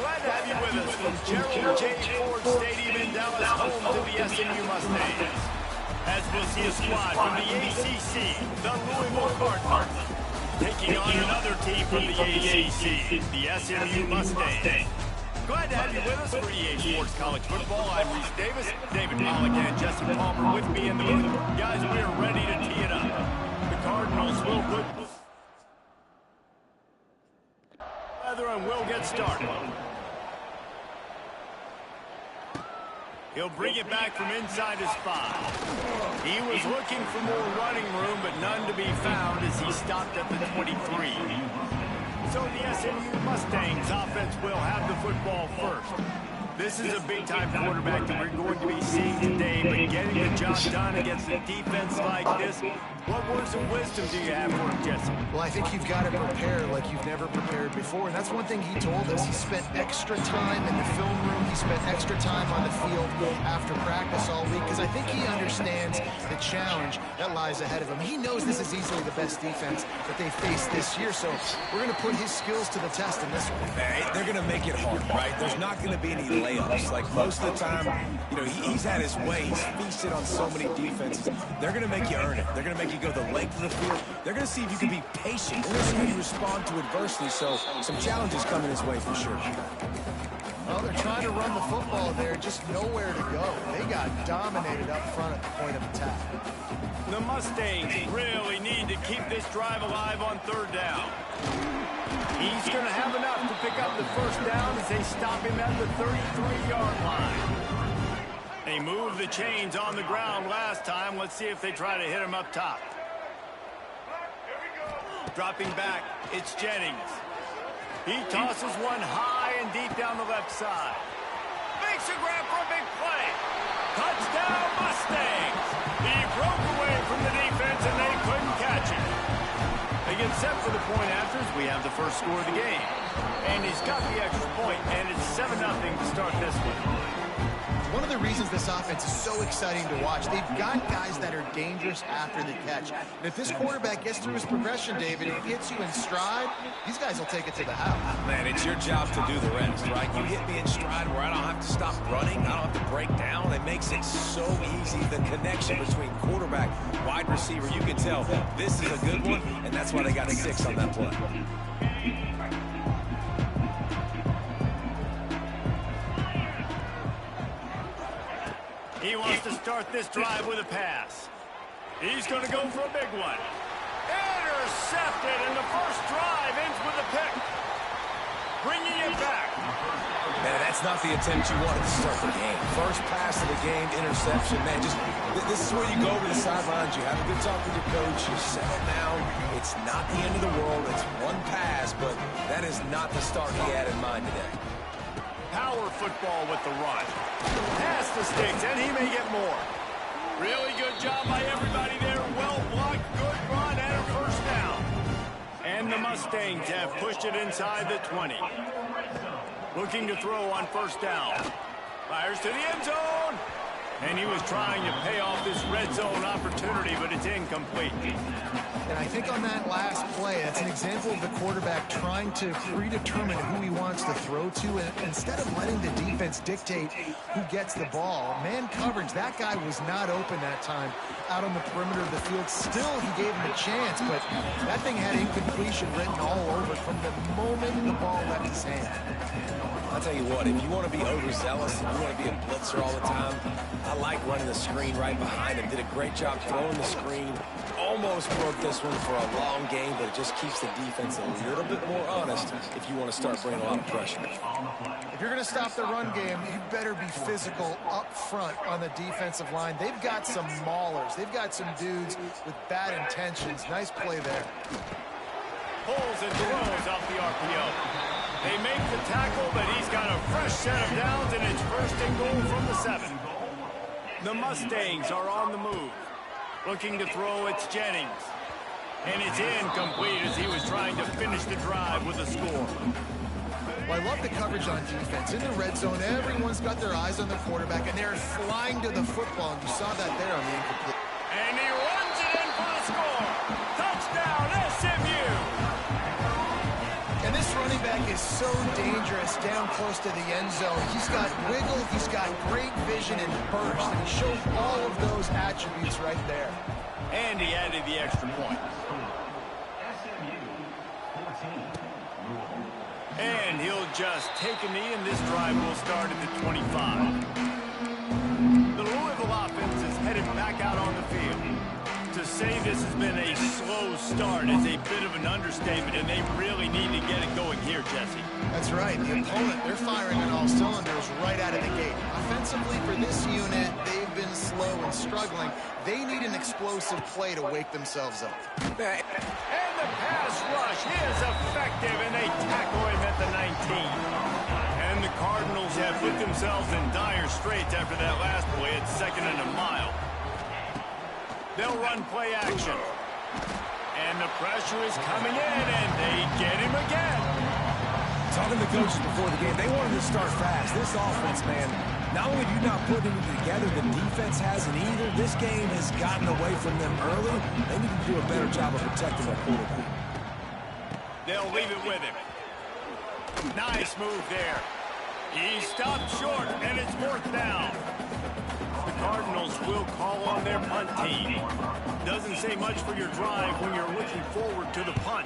Glad to have you with us from Gerald J. Ford Stadium in Dallas, home to the SMU Mustangs. As we'll see a squad from the ACC, the Louisville Cardinals, taking on another team from the ACC, the SMU Mustangs. Glad to have you with us for EA Sports College Football. I'm Reese Davis, David Pollock, and Justin Palmer with me in the booth. Guys, we are ready to tee it up. The Cardinals will put together and we'll get started. He'll bring it back from inside his 5. He was looking for more running room, but none to be found as he stopped at the 23. So the SMU Mustangs offense will have the football first. This is a big-time quarterback that we're going to be seeing today, but getting the job done against a defense like this, what words of wisdom do you have for him, Jesse? Well, I think you've got to prepare like you've never prepared before, and that's one thing he told us. He spent extra time in the film room. He spent extra time on the field after practice all week, because I think he understands the challenge that lies ahead of him. He knows this is easily the best defense that they faced this year, so we're going to put his skills to the test in this one. Hey, they're going to make it hard, right? There's not going to be any layups. Like most of the time, you know, he's had his way. He's feasted on so many defenses. They're going to make you earn it. They're going to make you go the length of the field. They're going to see if you can be patient. They're going to see how you respond to adversity. So some challenges coming his way for sure. Well, they're trying to run the football there, just nowhere to go. They got dominated up front at the point of attack. The Mustangs really need to keep this drive alive on 3rd down. He's going to have enough to pick up the 1st down as they stop him at the 33-yard line. They moved the chains on the ground last time. Let's see if they try to hit him up top. Dropping back, it's Jennings. He tosses one high and deep down the left side. Makes a grab for a big play. Touchdown, Mustangs! He broke away from the defense and they couldn't catch him. They get set for the point afters. We have the first score of the game. And he's got the extra point, and it's 7-0 to start this one. One of the reasons this offense is so exciting to watch, they've got guys that are dangerous after the catch. And if this quarterback gets through his progression, David, and gets you in stride, these guys will take it to the house. Man, it's your job to do the rest, right? You hit me in stride where I don't have to stop running. I don't have to break down. It makes it so easy. The connection between quarterback, wide receiver, you can tell this is a good one, and that's why they got 6 on that play. He wants to start this drive with a pass. He's going to go for a big one. Intercepted, and the first drive ends with a pick. Bringing it back. Man, that's not the attempt you wanted to start the game. First pass of the game, interception. Man, just this is where you go over the sidelines. You have a good talk with your coach. You settle down. It's not the end of the world. It's one pass, but that is not the start he had in mind today. Power football with the run. Pass the sticks, and he may get more. Really good job by everybody there. Well blocked, good run, and a 1st down. And the Mustangs have pushed it inside the 20. Looking to throw on 1st down. Fires to the end zone. And he was trying to pay off this red zone opportunity, but it's incomplete. And I think on that last play, that's an example of the quarterback trying to predetermine who he wants to throw to, and instead of letting the defense dictate who gets the ball. Man coverage, that guy was not open that time out on the perimeter of the field. Still, he gave him a chance, but that thing had incompletion written all over it from the moment the ball left his hand. I'll tell you what, if you want to be overzealous, if you want to be a blitzer all the time, I like running the screen right behind him. Did a great job throwing the screen. Almost broke this one for a long game, but it just keeps the defense a little bit more honest if you want to start bringing a lot of pressure. If you're going to stop the run game, you better be physical up front on the defensive line. They've got some maulers. They've got some dudes with bad intentions. Nice play there. Pulls and throws off the RPO. They make the tackle, but he's got a fresh set of downs, and it's 1st and goal from the 7. The Mustangs are on the move. Looking to throw, it's Jennings. And it's incomplete as he was trying to finish the drive with a score. Well, I love the coverage on defense. In the red zone, everyone's got their eyes on the quarterback, and they're flying to the football, and you saw that there on the incomplete. And he runs it in for the score. Touchdown, SMU! And this run running back is so dangerous down close to the end zone. He's got wiggle, he's got great vision and burst, and he showed all of those attributes right there. And he added the extra point. And he'll just take a knee, and this drive will start at the 25. The Louisville offense is headed back out on the field. To say this has been a slow start is a bit of an understatement, and they really need to get it going here, Jesse. That's right. The opponent, they're firing on all cylinders right out of the gate. Offensively, for this unit, they've been slow and struggling. They need an explosive play to wake themselves up. And the pass rush is effective, and they tackle him at the 19. And the Cardinals have put themselves in dire straits after that last play at 2nd and a mile. They'll run play action. And the pressure is coming in, and they get him again. Talking to the coaches before the game, they wanted to start fast. This offense, man, not only do you not put it together, the defense hasn't either. This game has gotten away from them early. They need to do a better job of protecting their quarterback. They'll leave it with him. Nice move there. He stopped short, and it's 4th down. The Cardinals will call on their punt team. Doesn't say much for your drive when you're looking forward to the punt.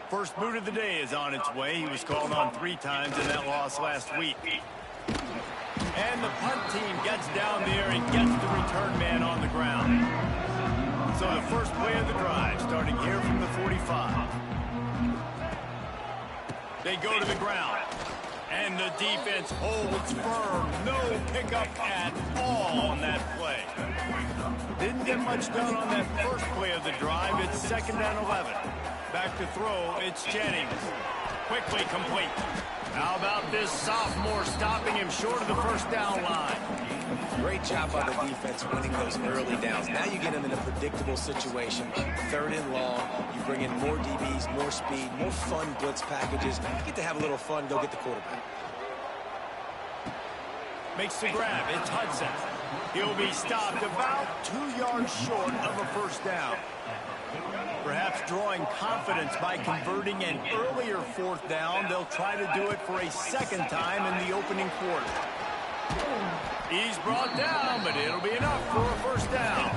First boot of the day is on its way. He was called on 3 times in that loss last week. And the punt team gets down there and gets the return man on the ground. So the first play of the drive, starting here from the 45. They go to the ground. And the defense holds firm. No pickup at all on that play. Didn't get much done on that first play of the drive. It's 2nd and 11. Back to throw, it's Jennings. Quickly complete. How about this sophomore stopping him short of the 1st down line? Great job by the defense winning those early downs. Now you get them in a predictable situation. 3rd and long. You bring in more DBs, more speed, more fun blitz packages. You get to have a little fun, go get the quarterback. Makes the grab. It's Hudson. He'll be stopped about 2 yards short of a 1st down. Perhaps drawing confidence by converting an earlier 4th down. They'll try to do it for a 2nd time in the opening quarter. He's brought down, but it'll be enough for a 1st down.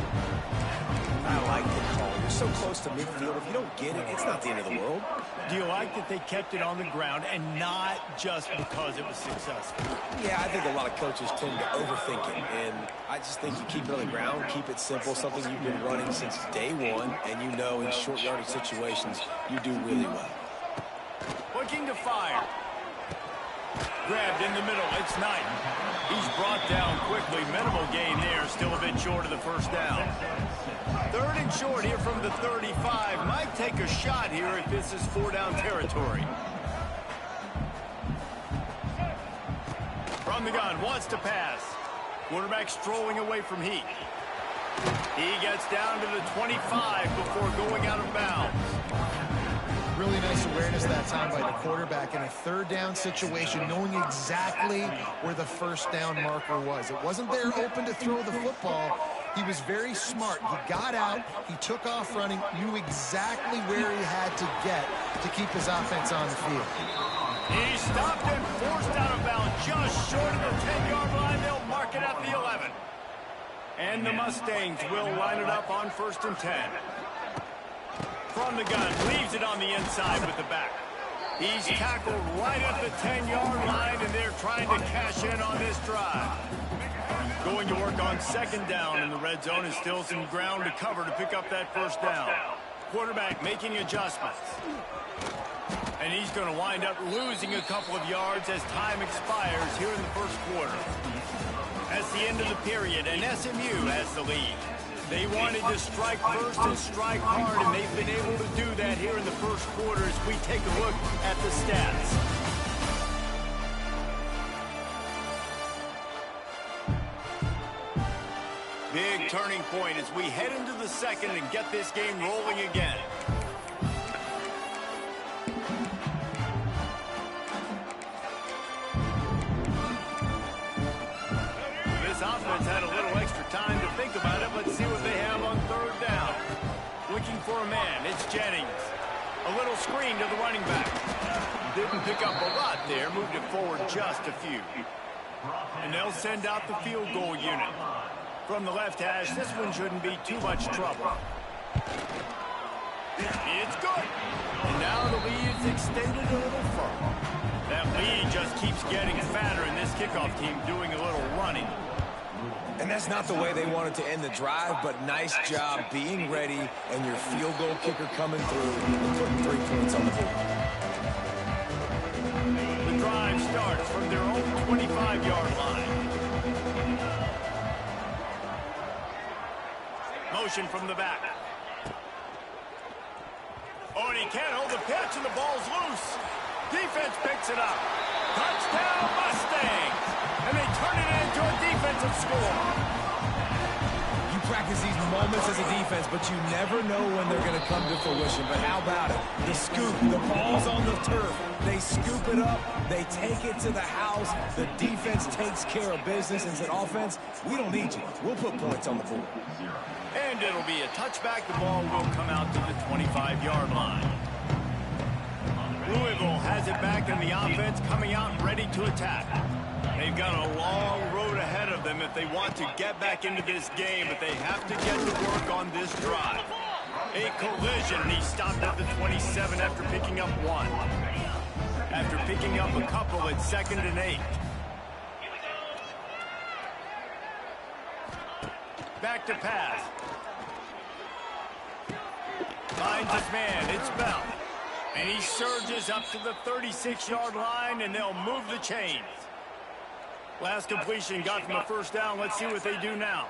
I like the call. You're so close to midfield. If you don't get it, it's not the end of the world. Do you like that they kept it on the ground and not just because it was successful? Yeah, I think a lot of coaches tend to overthink it. And I just think you keep it on the ground, keep it simple, something you've been running since day one, and you know in short yardage situations, you do really well. Looking to fire. Grabbed in the middle. It's Knight. He's brought down quickly. Minimal gain there. Still a bit short of the 1st down. 3rd and short here from the 35. Might take a shot here if this is 4-down territory. From the gun. Wants to pass. Quarterback strolling away from Heat. He gets down to the 25 before going out of bounds. Really nice awareness that time by the quarterback in a 3rd down situation, knowing exactly where the 1st down marker was. It wasn't there open to throw the football. He was very smart. He got out, he took off running, knew exactly where he had to get to keep his offense on the field. He stopped and forced out of bounds just short of the 10-yard line. They'll mark it at the 11. And the Mustangs will line it up on 1st and 10. From the gun, leaves it on the inside with the back. He's tackled right at the 10-yard line, and they're trying to cash in on this drive. Going to work on 2nd down in the red zone, and still some ground to cover to pick up that 1st down. Quarterback making adjustments. And he's going to wind up losing a couple of yards as time expires here in the 1st quarter. That's the end of the period, and SMU has the lead. They wanted to strike first and strike hard, and they've been able to do that here in the 1st quarter as we take a look at the stats. Big turning point as we head into the 2nd and get this game rolling again. This offense had a little extra time to think about it. Let's see what they have on 3rd down. Looking for a man. It's Jennings. A little screen to the running back. Didn't pick up a lot there, moved it forward just a few. And they'll send out the field goal unit. From the left hash, this one shouldn't be too much trouble. It's good. And now the lead's extended a little further. That lead just keeps getting fatter, and this kickoff team doing a little running. And that's not the way they wanted to end the drive, but nice job being ready and your field goal kicker coming through and putting 3 points on the board. The drive starts from their own 25-yard line. Motion from the back. Oh, and he can't hold the pitch, and the ball's loose. Defense picks it up. Touchdown, Mustangs! And they turn it into a defensive score. You practice these moments as a defense, but you never know when they're going to come to fruition. But how about it? The scoop, the ball's on the turf. They scoop it up. They take it to the house. The defense takes care of business and said, offense, we don't need you. We'll put points on the board. And it'll be a touchback. The ball will come out to the 25-yard line. Louisville has it back in the offense, coming out ready to attack. They've got a long road ahead of them if they want to get back into this game, but they have to get to work on this drive. A collision, and he stopped at the 27 after picking up 1. After picking up a couple at 2nd and 8. Back to pass. Finds his man, it's Bell. And he surges up to the 36-yard line, and they'll move the chains. Last completion got them a first down. Let's see what they do now.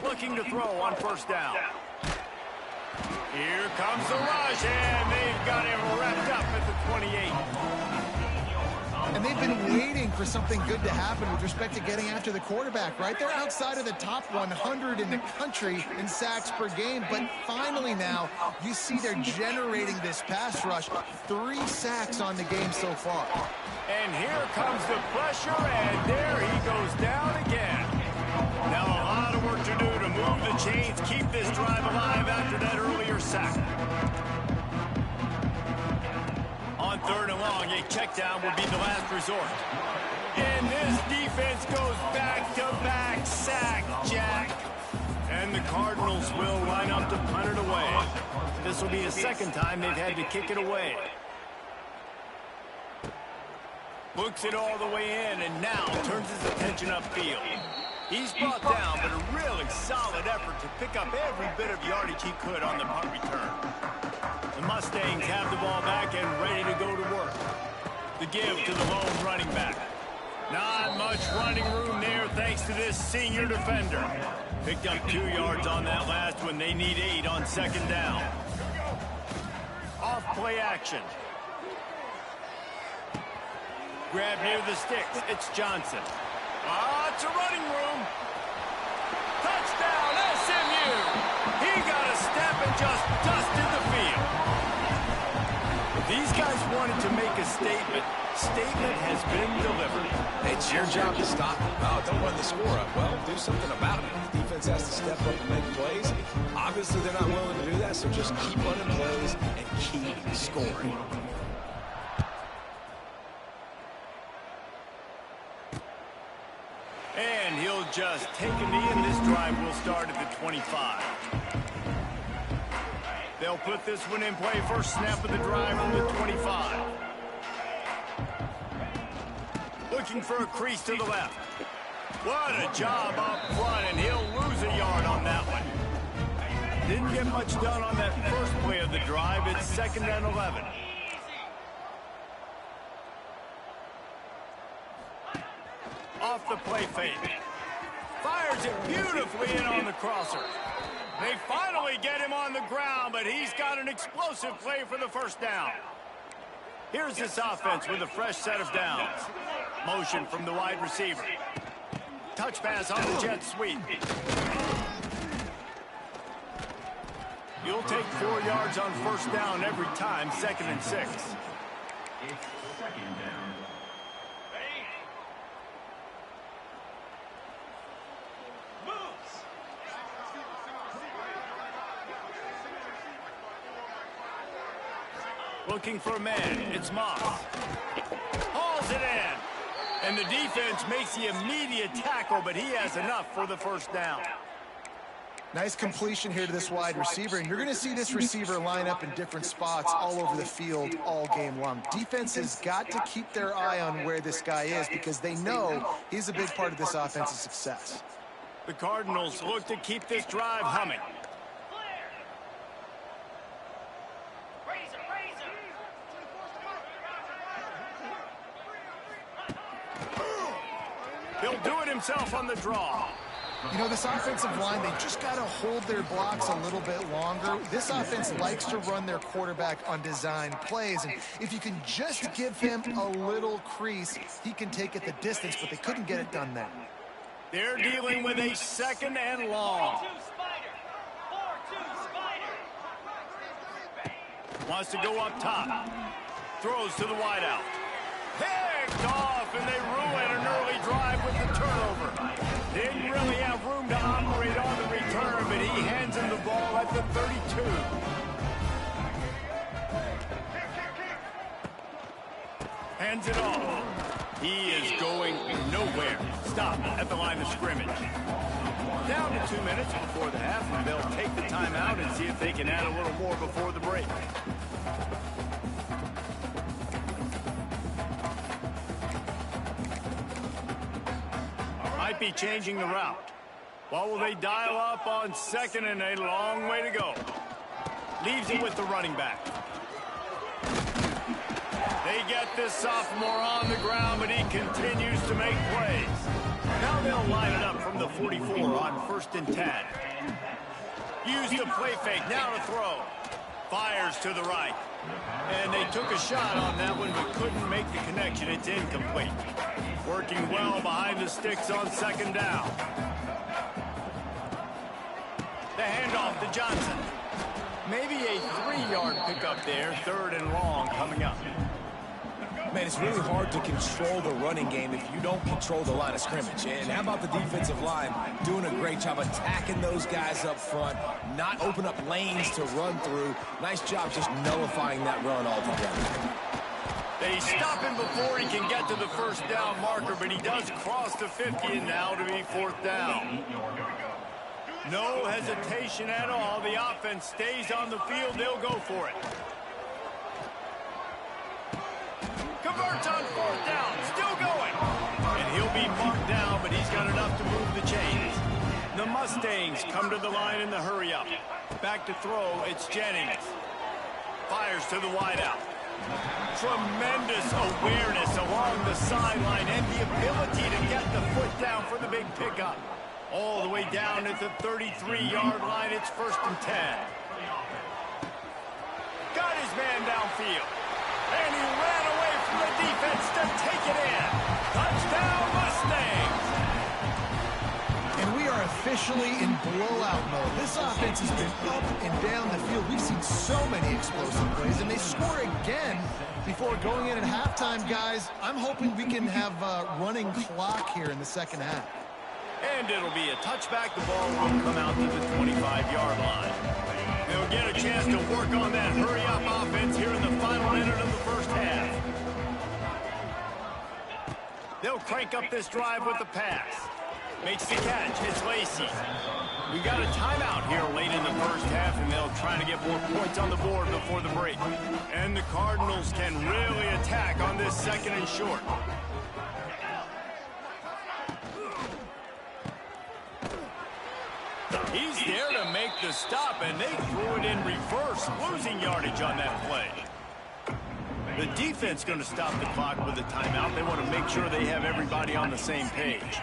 Looking to throw on first down. Here comes the rush, and they've got him wrapped up at the 28. And they've been waiting for something good to happen with respect to getting after the quarterback, right? They're outside of the top 100 in the country in sacks per game, but finally now you see they're generating this pass rush. 3 sacks on the game so far. And here comes the pressure, and there he goes down again. Now a lot of work to do to move the chains, keep this drive alive after that earlier sack. On 3rd and long, a check down will be the last resort. And this defense goes back-to-back sack, Jack. And the Cardinals will line up to punt it away. This will be the 2nd time they've had to kick it away. Books it all the way in, and now turns his attention upfield. He's brought down, but a really solid effort to pick up every bit of yardage he could on the punt return. The Mustangs have the ball back and ready to go to work. The give to the lone running back. Not much running room there thanks to this senior defender. Picked up 2 yards on that last one. They need 8 on 2nd down. Off play action. Grab near the sticks. It's Johnson. Lots of running room. Touchdown, SMU. He got a step and just dusted the field. These guys wanted to make a statement. Statement has been delivered. It's your job to stop them. Oh, don't run the score up. Well, do something about it. The defense has to step up and make plays. Obviously, they're not willing to do that, so just keep running plays and keep scoring. And he'll just take a knee, and this drive will start at the 25. They'll put this one in play. First snap of the drive on the 25. Looking for a crease to the left. What a job up front, and he'll lose a yard on that one. Didn't get much done on that first play of the drive. It's 2nd and 11. Off the play fake. Fires it beautifully in on the crosser. They finally get him on the ground, but he's got an explosive play for the first down. Here's this offense with a fresh set of downs. Motion from the wide receiver. Touch pass on the jet sweep. You'll take 4 yards on first down every time, 2nd and 6. Looking for a man. It's Moss. Hauls it in. And the defense makes the immediate tackle, but he has enough for the first down. Nice completion here to this wide receiver, and you're going to see this receiver line up in different spots all over the field all game long. Defense has got to keep their eye on where this guy is because they know he's a big part of this offense's success. The Cardinals look to keep this drive humming. He'll do it himself on the draw. You know, this offensive line, they just got to hold their blocks a little bit longer. This offense likes to run their quarterback on design plays, and if you can just give him a little crease, he can take it the distance, but they couldn't get it done then. They're dealing with a second and long. Wants to go up top. Throws to the wideout. Picked off, and they ruin an early drive with the turnover. Didn't really have room to operate on the return, but he hands him the ball at the 32. Hands it off. He is going nowhere. Stop at the line of scrimmage. Down to 2 minutes before the half, and they'll take the timeout and see if they can add a little more before the break. Might be changing the route. What will they dial up on second and a long way to go? Leaves it with the running back. They get this sophomore on the ground, but he continues to make plays. Now they'll line it up from the 44 on 1st and 10. Use the play fake, now to throw. Fires to the right. And they took a shot on that one, but couldn't make the connection. It's incomplete. Working well behind the sticks on 2nd down. The handoff to Johnson. Maybe a 3-yard pickup there. 3rd and long coming up. Man, it's really hard to control the running game if you don't control the line of scrimmage. And how about the defensive line doing a great job attacking those guys up front, not open up lanes to run through. Nice job just nullifying that run altogether. They stop him before he can get to the 1st down marker, but he does cross the 50 and now to be 4th down. No hesitation at all. The offense stays on the field. They'll go for it. Converts on 4th down. Still going. And he'll be marked down, but he's got enough to move the chains. The Mustangs come to the line in the hurry-up. Back to throw. It's Jennings. Fires to the wideout. Tremendous awareness along the sideline and the ability to get the foot down for the big pickup. All the way down at the 33-yard line. It's 1st and 10. Got his man downfield. And he ran away from the defense to take it in. Touchdown, Mustangs! And we are officially in blowout mode. This offense has been up and down the field. We've seen so many explosive plays, and they score again before going in at halftime, guys. I'm hoping we can have a running clock here in the 2nd half. And it'll be a touchback. The ball will come out to the 25-yard line. They'll get a chance to work on that hurry-up offense here in the final minute of the 1st half. They'll crank up this drive with the pass. Makes the catch. It's Lacey. We got a timeout here late in the 1st half, and they'll try to get more points on the board before the break. And the Cardinals can really attack on this 2nd and short. He's there to make the stop, and they threw it in reverse, losing yardage on that play. The defense going to stop the clock with a timeout. They want to make sure they have everybody on the same page.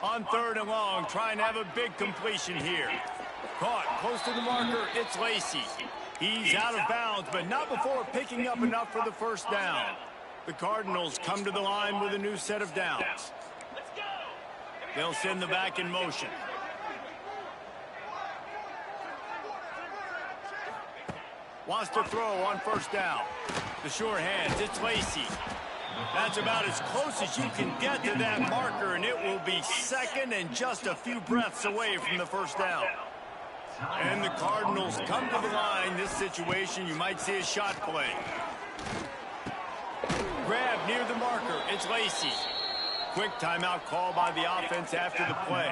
On 3rd and long, trying to have a big completion here. Caught close to the marker, it's Lacey. He's out of bounds, but not before picking up enough for the 1st down. The Cardinals come to the line with a new set of downs. They'll send the back in motion. Wants to throw on 1st down. The sure hands, it's Lacey. That's about as close as you can get to that marker, and it will be 2nd and just a few breaths away from the 1st down. And the Cardinals come to the line. This situation, you might see a shot play. Grab near the marker. It's Lacey. Quick timeout call by the offense after the play.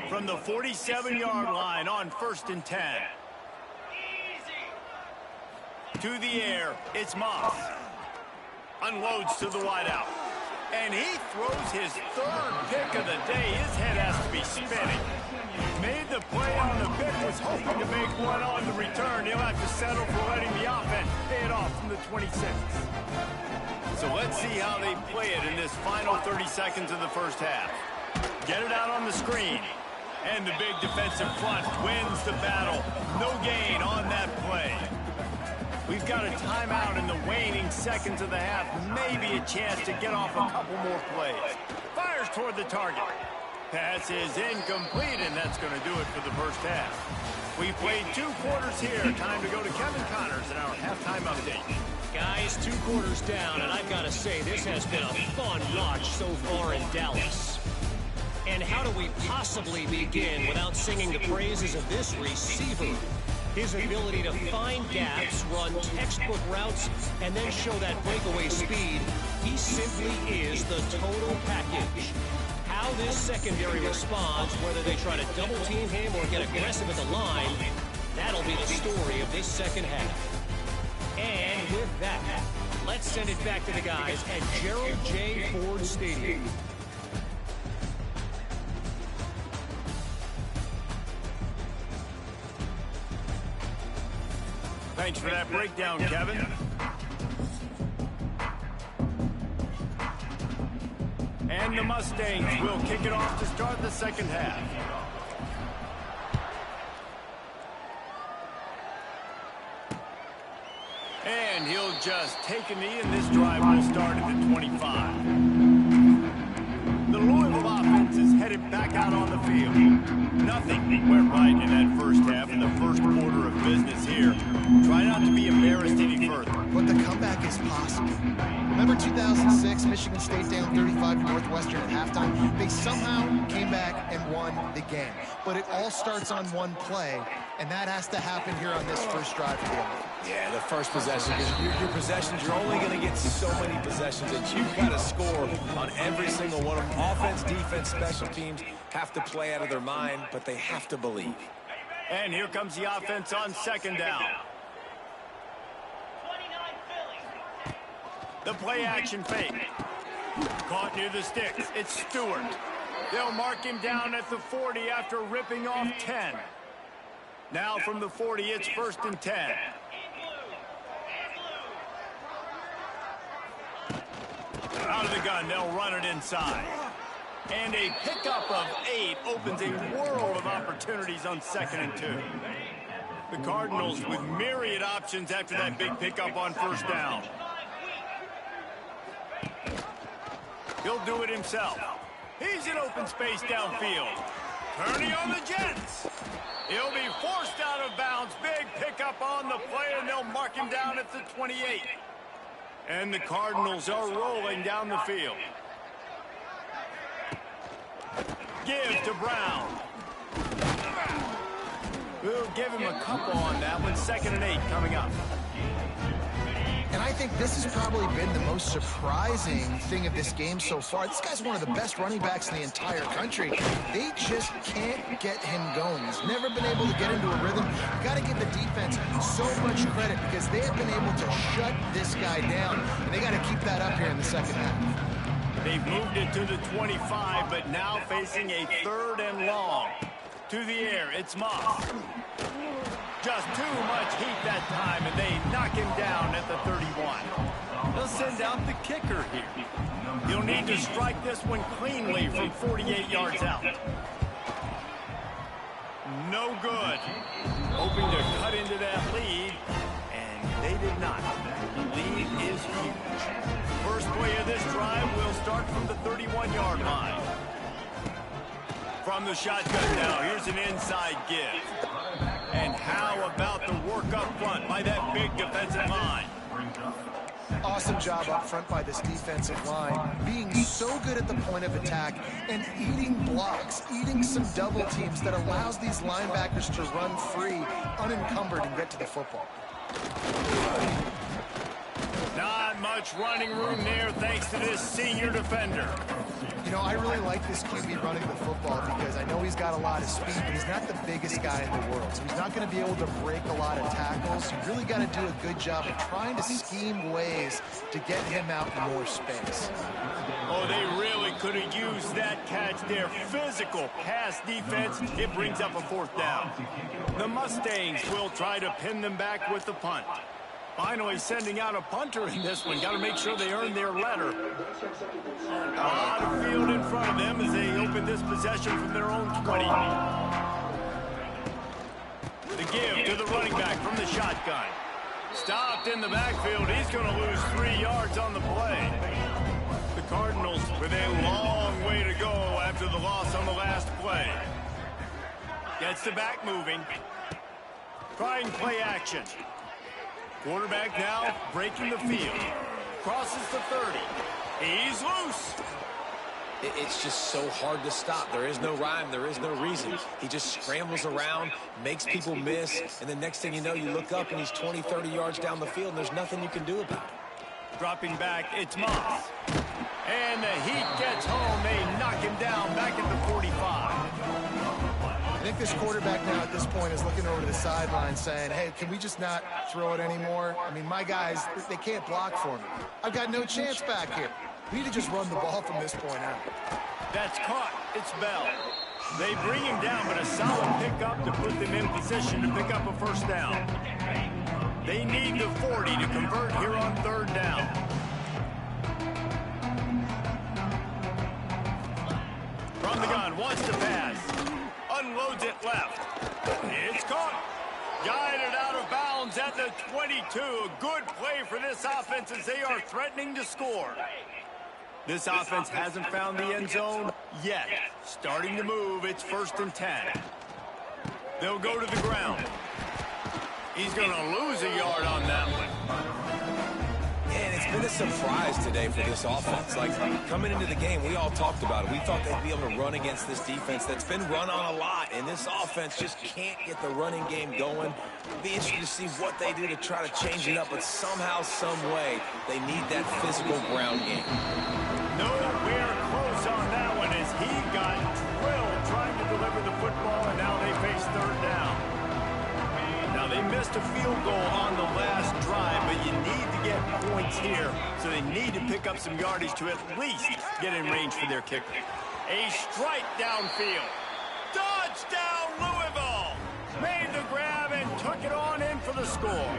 From the 47-yard line on 1st and 10. To the air, it's Moss. Unloads to the wideout. And he throws his 3rd pick of the day. His head has to be spinning. Made the play on the pick, was hoping to make one on the return. He'll have to settle for letting the offense pay it off from the 26. So let's see how they play it in this final 30 seconds of the first half. Get it out on the screen. And the big defensive front wins the battle. No gain on that play. We've got a timeout in the waning seconds of the half. Maybe a chance to get off a couple more plays. Fires toward the target. Pass is incomplete, and that's going to do it for the first half. We played 2 quarters here. Time to go to Kevin Connors in our halftime update. Guys, 2 quarters down, and I've got to say, this has been a fun watch so far in Dallas. And how do we possibly begin without singing the praises of this receiver? His ability to find gaps, run textbook routes, and then show that breakaway speed. He simply is the total package. How this secondary responds, whether they try to double team him or get aggressive at the line, that'll be the story of this second half. And with that, let's send it back to the guys at Gerald J. Ford Stadium. Thanks for that breakdown, Kevin. And the Mustangs will kick it off to start the second half. And he'll just take a knee, and this drive will start at the 25. The Louisville offense is headed back out on the field. Nothing went right in that first half in the first order of business here. Try not to be embarrassed any further. But the comeback is possible. Remember 2006, Michigan State down 35 to Northwestern at halftime? They somehow came back and won the game. But it all starts on one play, and that has to happen here on this first drive for the offense. Yeah, the first possession. Your possessions, you're only going to get so many possessions that you've got to score on every single one of them. Offense, defense, special teams have to play out of their mind, but they have to believe. And here comes the offense on 2nd down. The play action fake. Caught near the sticks. It's Stewart. They'll mark him down at the 40 after ripping off 10. Now from the 40, it's 1st and 10. Out of the gun, they'll run it inside. And a pickup of 8 opens a world of opportunities on 2nd and 2. The Cardinals with myriad options after that big pickup on 1st down. He'll do it himself. He's in open space downfield. Turning on the Jets. He'll be forced out of bounds. Big pickup on the play, and they'll mark him down at the 28. And the Cardinals are rolling down the field. Give to Brown. We'll give him a couple on that one. 2nd and 8 coming up. And I think this has probably been the most surprising thing of this game so far. This guy's one of the best running backs in the entire country. They just can't get him going. He's never been able to get into a rhythm. You've got to give the defense so much credit because they have been able to shut this guy down. And they got to keep that up here in the second half. They've moved it to the 25, but now facing a 3rd and long. To the air, it's Moss. Just too much heat that time, and they knock him down at the 31. They'll send out the kicker here. He'll need to strike this one cleanly from 48 yards out. No good. Hoping to cut into that lead, and they did not. The lead is huge. First play of this drive will start from the 31-yard line. From the shotgun now, here's an inside give. And how about the work up front by that big defensive line? Awesome job up front by this defensive line, being so good at the point of attack and eating blocks, eating some double teams that allows these linebackers to run free, unencumbered, and get to the football. Not much running room there thanks to this senior defender. You know, I really like this QB running the football because I know he's got a lot of speed, but he's not the biggest guy in the world. So he's not going to be able to break a lot of tackles. You really got to do a good job of trying to scheme ways to get him out in more space. Oh, they really could have used that catch there. Physical pass defense. It brings up a 4th down. The Mustangs will try to pin them back with the punt. Finally sending out a punter in this one. Got to make sure they earn their letter. A lot of field in front of them as they open this possession from their own 20. The give to the running back from the shotgun. Stopped in the backfield. He's going to lose 3 yards on the play. The Cardinals with a long way to go after the loss on the last play. Gets the back moving. Trying play action. Quarterback now breaking the field. Crosses the 30. He's loose. It's just so hard to stop. There is no rhyme. There is no reason. He just scrambles around, makes people miss, and the next thing you know, you look up and he's 20, 30 yards down the field, and there's nothing you can do about it. Dropping back, it's Moss. And the Heat gets home. They knock him down back at the 45. I think this quarterback now at this point is looking over to the sideline saying, hey, can we just not throw it anymore? I mean, my guys, they can't block for me. I've got no chance back here. We need to just run the ball from this point out. That's caught. It's Bell. They bring him down, but a solid pickup to put them in position to pick up a 1st down. They need the 40 to convert here on 3rd down. From the gun, wants to pass. Unloads it left. It's caught. Guided out of bounds at the 22. A good play for this offense as they are threatening to score. This offense hasn't found the end zone yet. Starting to move. It's 1st and 10. They'll go to the ground. He's going to lose a yard on that one. And it's been a surprise today for this offense. Like, coming into the game, we all talked about it. We thought they'd be able to run against this defense that's been run on a lot, and this offense just can't get the running game going. It'll be interesting to see what they do to try to change it up, but somehow, some way, they need that physical ground game. Nowhere close on that one as he got drilled trying to deliver the football, and now they face 3rd down. Now, they missed a field goal on the last drive, but you need to get points here, so they need to pick up some yardage to at least get in range for their kicker. A strike downfield. Touchdown, Louisville! Made the grab and took it on in for the score.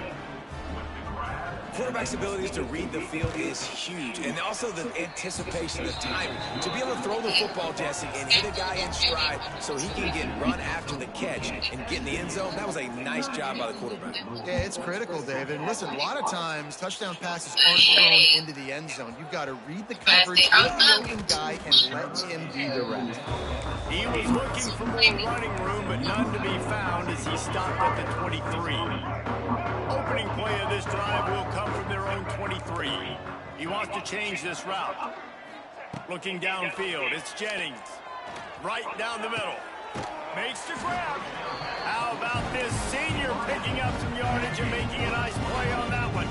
Quarterback's abilities to read the field is huge, and also the anticipation, the timing. To be able to throw the football, Jesse, and hit a guy in stride so he can get run after the catch and get in the end zone, that was a nice job by the quarterback. Yeah, it's critical, David. Listen, a lot of times, touchdown passes aren't thrown into the end zone. You've got to read the coverage, hit the open guy, and let him do the rest. He was looking for more running room, but none to be found as he stopped at the 23. Opening play of this drive will come from their own 23. He wants to change this route. Looking downfield, it's Jennings. Right down the middle. Makes the grab. How about this senior picking up some yardage and making a nice play on that one?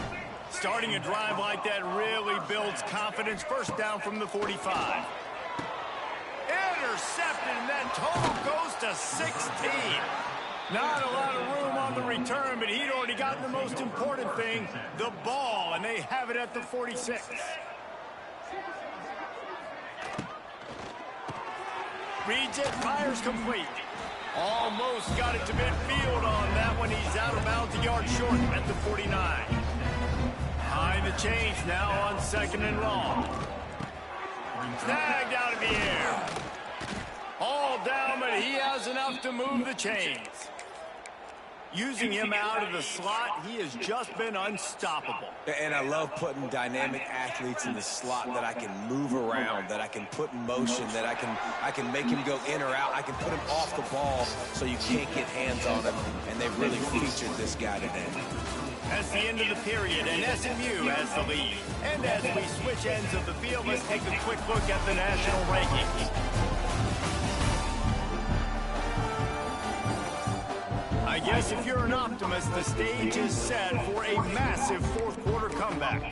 Starting a drive like that really builds confidence. 1st down from the 45. Intercepted, and that total goes to 16. Not a lot of room on the return, but he'd already gotten the most important thing, the ball, and they have it at the 46. Reads it, fires complete. Almost got it to midfield on that one. He's out of bounds, a yard short at the 49. Behind the chains now on 2nd and long. Snagged out of the air. All down, but he has enough to move the chains. Using him out of the slot, he has just been unstoppable. And I love putting dynamic athletes in the slot that I can move around, that I can put in motion, that I can make him go in or out. I can put him off the ball so you can't get hands on him, and they've really featured this guy today. That's the end of the period, and SMU has the lead. And as we switch ends of the field, let's take a quick look at the national rankings. I guess if you're an optimist, the stage is set for a massive fourth-quarter comeback.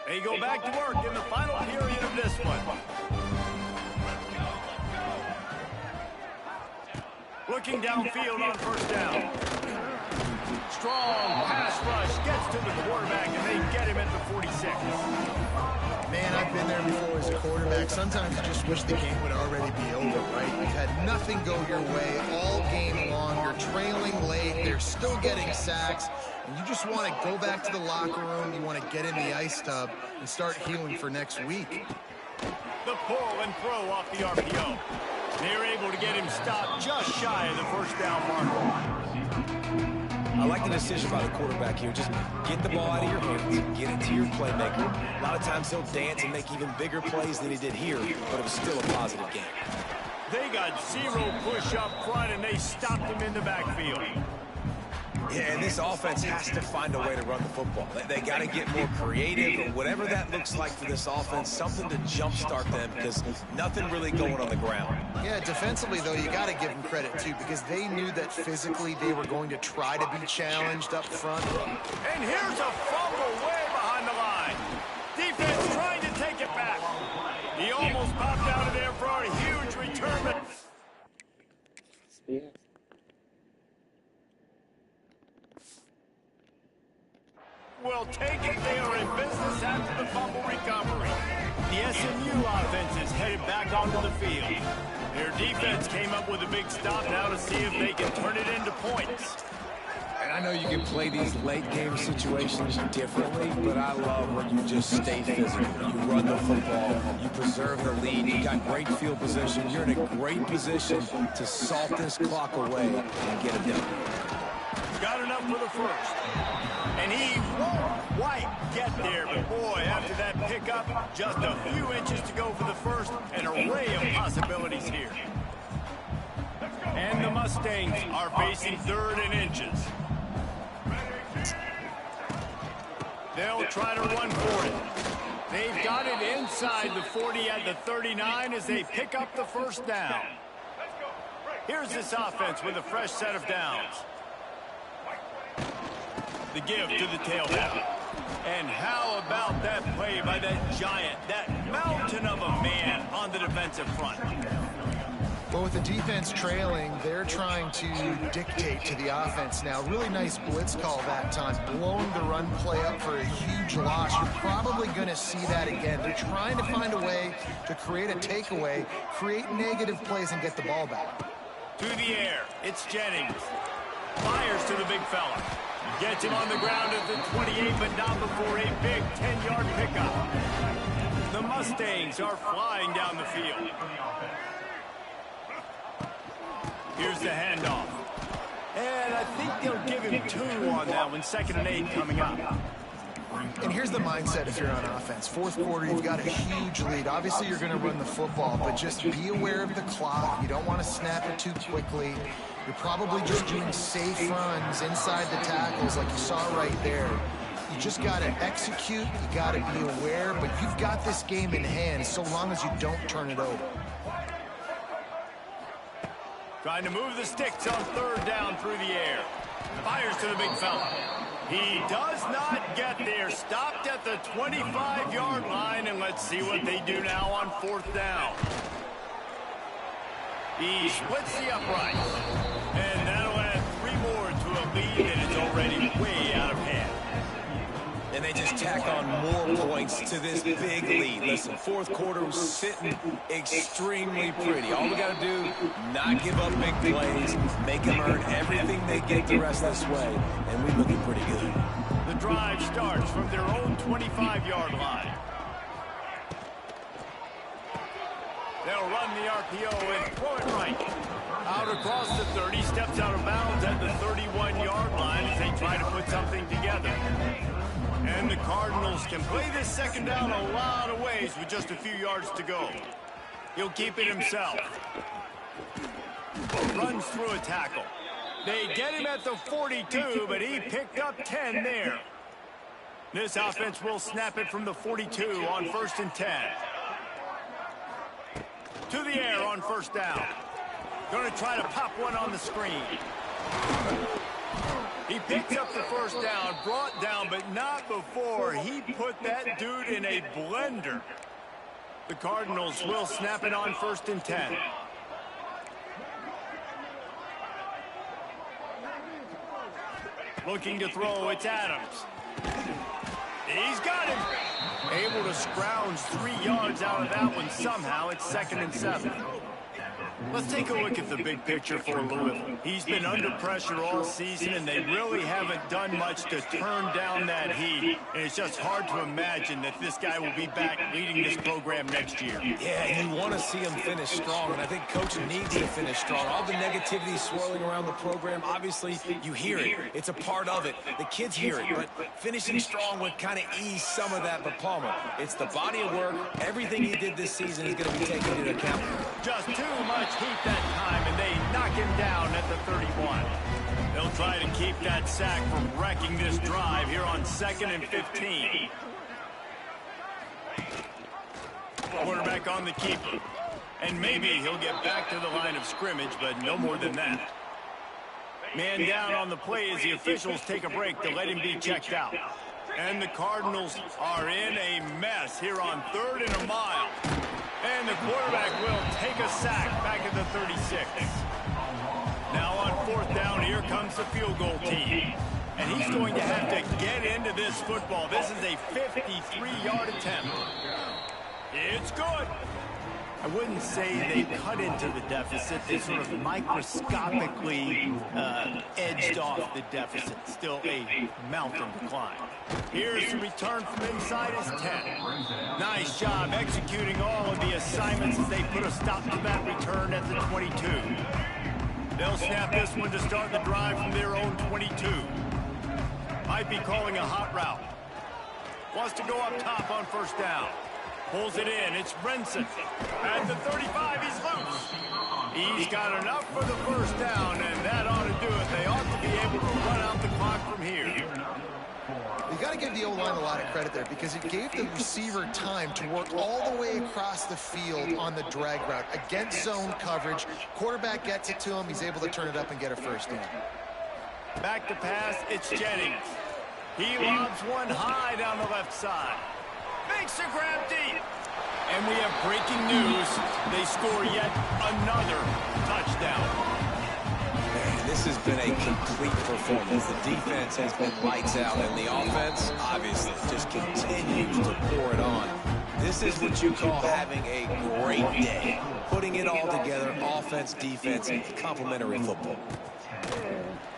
They go back to work in the final period of this one. Looking downfield on first down. Strong pass rush gets to the quarterback, and they get him at the 46. Man, I've been there before as a quarterback. Sometimes you just wish the game would already be over, right? You've had nothing go your way all game long. You're trailing late. They're still getting sacks. And you just want to go back to the locker room. You want to get in the ice tub and start healing for next week. The pull and throw off the RPO. They're able to get him stopped just shy of the first down marker. I like the decision by the quarterback here. Just get the ball out of your hands, get it to your playmaker. A lot of times he'll dance and make even bigger plays than he did here, but it was still a positive game. They got zero push up front, and they stopped him in the backfield. Yeah, and this offense has to find a way to run the football. They got to get more creative, whatever that looks like for this offense, something to jumpstart them, because nothing really going on the ground. Yeah, defensively, though, you got to give them credit, too, because they knew that physically they were going to try to be challenged up front. And here's a fumble way behind the line. Defense trying to take it back. He almost popped out of there for a huge return. Will take it. They are in business after the fumble recovery. The SMU offense is headed back onto the field. Their defense came up with a big stop now to see if they can turn it into points. And I know you can play these late game situations differently, but I love when you just stay physical. You run the football, you preserve the lead, you got great field position. You're in a great position to salt this clock away and get it done. Got enough for the first. And he won't quite get there, but boy, after that pickup, just a few inches to go for the first. An array of possibilities here. And the Mustangs are facing third and inches. They'll try to run for it. They've got it inside the 40 at the 39 as they pick up the first down. Here's this offense with a fresh set of downs. The give to the tailback. And how about that play by that giant, that mountain of a man on the defensive front? Well, with the defense trailing, they're trying to dictate to the offense now. Really nice blitz call that time, blowing the run play up for a huge loss. You're probably going to see that again. They're trying to find a way to create a takeaway, create negative plays, and get the ball back. To the air, it's Jennings. Fires to the big fella. Gets him on the ground at the 28, but not before a big 10-yard pickup. The Mustangs are flying down the field. Here's the handoff. And I think they'll give him 2 on that one. 2nd and 8 coming up. And here's the mindset if you're on offense. Fourth quarter, you've got a huge lead. Obviously, you're going to run the football, but just be aware of the clock. You don't want to snap it too quickly. You're probably just doing safe runs inside the tackles like you saw right there. You just got to execute. You got to be aware, but you've got this game in hand so long as you don't turn it over. Trying to move the sticks on 3rd down through the air. Fires to the big fella. He does not get there. Stopped at the 25-yard line, and let's see what they do now on 4th down. He splits the uprights, and that'll add 3 more to a lead that is already way out of hand. And they just tack on more points to this big lead. Listen, 4th quarter was sitting extremely pretty. All we got to do, not give up big plays, make them earn everything they get the rest of this way, and we're looking pretty good. The drive starts from their own 25-yard line. They'll run the RPO and throw it right. Out across the 30, steps out of bounds at the 31-yard line as they try to put something together. And the Cardinals can play this second down a lot of ways with just a few yards to go. He'll keep it himself. Runs through a tackle. They get him at the 42, but he picked up 10 there. This offense will snap it from the 42 on 1st and 10. To the air on 1st down. Going to try to pop one on the screen. He picks up the 1st down, brought down, but not before he put that dude in a blender. The Cardinals will snap it on 1st and 10. Looking to throw, it's Adams. He's got him. Able to scrounge 3 yards out of that one somehow. It's 2nd and 7. Let's take a look at the big picture for Louisville. He's been under pressure all season, and they really haven't done much to turn down that heat. And it's just hard to imagine that this guy will be back leading this program next year. Yeah, you want to see him finish strong, and I think Coach needs to finish strong. All the negativity swirling around the program, obviously, you hear it. It's a part of it. The kids hear it, but finishing strong would kind of ease some of that. But Palmer, it's the body of work. Everything he did this season is going to be taken into account. Just too much heat that time, and they knock him down at the 31. They'll try to keep that sack from wrecking this drive here on 2nd and 15. Quarterback on the keeper. And maybe he'll get back to the line of scrimmage, but no more than that. Man down on the play as the officials take a break to let him be checked out. And the Cardinals are in a mess here on 3rd and a mile. And the quarterback will take a sack back at the 36. Now on 4th down, here comes the field goal team. And he's going to have to get into this football. This is a 53-yard attempt. It's good. I wouldn't say they cut into the deficit. They sort of microscopically edged off the deficit. Still a mountain to climb. Here's the return from inside his 10. Nice job executing all of the assignments as they put a stop to that return at the 22. They'll snap this one to start the drive from their own 22. Might be calling a hot route. Wants to go up top on 1st down. Pulls it in. It's Brenson. At the 35, he's loose. He's got enough for the 1st down, and that ought to do it. They ought to be able to run out the clock from here. You got to give the O-line a lot of credit there because it gave the receiver time to work all the way across the field on the drag route against zone coverage. Quarterback gets it to him. He's able to turn it up and get a 1st down. Back to pass. It's Jennings. He lobs one high down the left side. Makes a grab deep. And we have breaking news. They score yet another touchdown. Man, this has been a complete performance. The defense has been lights out, and the offense, obviously, just continues to pour it on. This is what you call having a great day. Putting it all together, offense, defense, complementary football.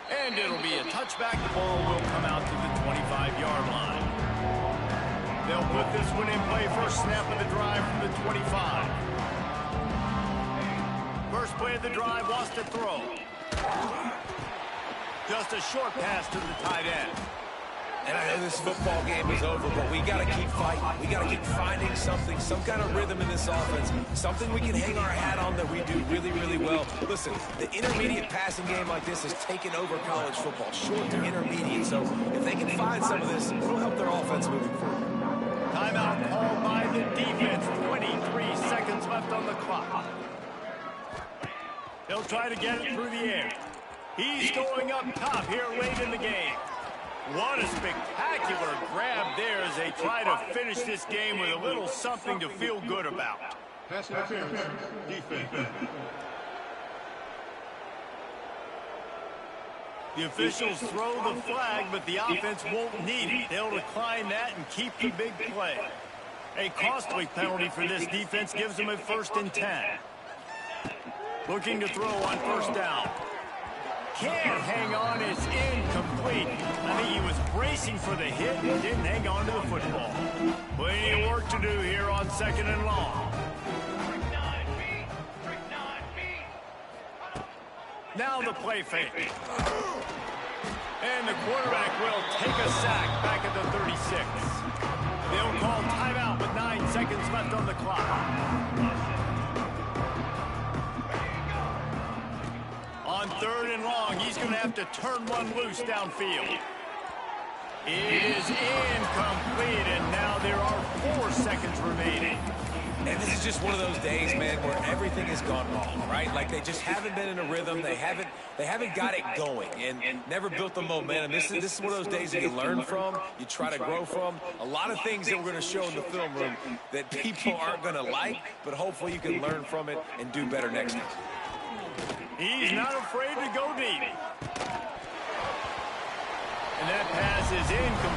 And it'll be a touchback. The ball will come out to the 25-yard line. They'll put this one in play. First snap of the drive from the 25. First play of the drive, wants to throw. Just a short pass to the tight end. And I know this football game is over, but we got to keep fighting. We got to keep finding something, some kind of rhythm in this offense, something we can hang our hat on that we do really, really well. Listen, the intermediate passing game like this has taken over college football, short to intermediate. So if they can find some of this, it'll help their offense moving forward. Timeout called by the defense. 23 seconds left on the clock. They'll try to get it through the air. He's going up top here late in the game. What a spectacular grab there as they try to finish this game with a little something to feel good about. Pass interference, defense. The officials throw the flag, but the offense won't need it. They'll decline that and keep the big play. A costly penalty for this defense gives them a 1st and 10. Looking to throw on 1st down. Can't hang on, it's incomplete. I think he was bracing for the hit and didn't hang on to the football. Plenty of work to do here on 2nd and long. Now the play fake. And the quarterback will take a sack back at the 36. They'll call timeout with 9 seconds left on the clock. On 3rd and long, he's going to have to turn one loose downfield. It is incomplete, and now there are 4 seconds remaining. And this is just one of those days, man, where everything has gone wrong, right? Like they just haven't been in a rhythm. They haven't got it going and never built the momentum. This is one of those days that you learn from, you try to grow from. A lot of things that we're going to show in the film room that people aren't going to like, but hopefully you can learn from it and do better next time. He's not afraid to go deep. And that pass is incomplete.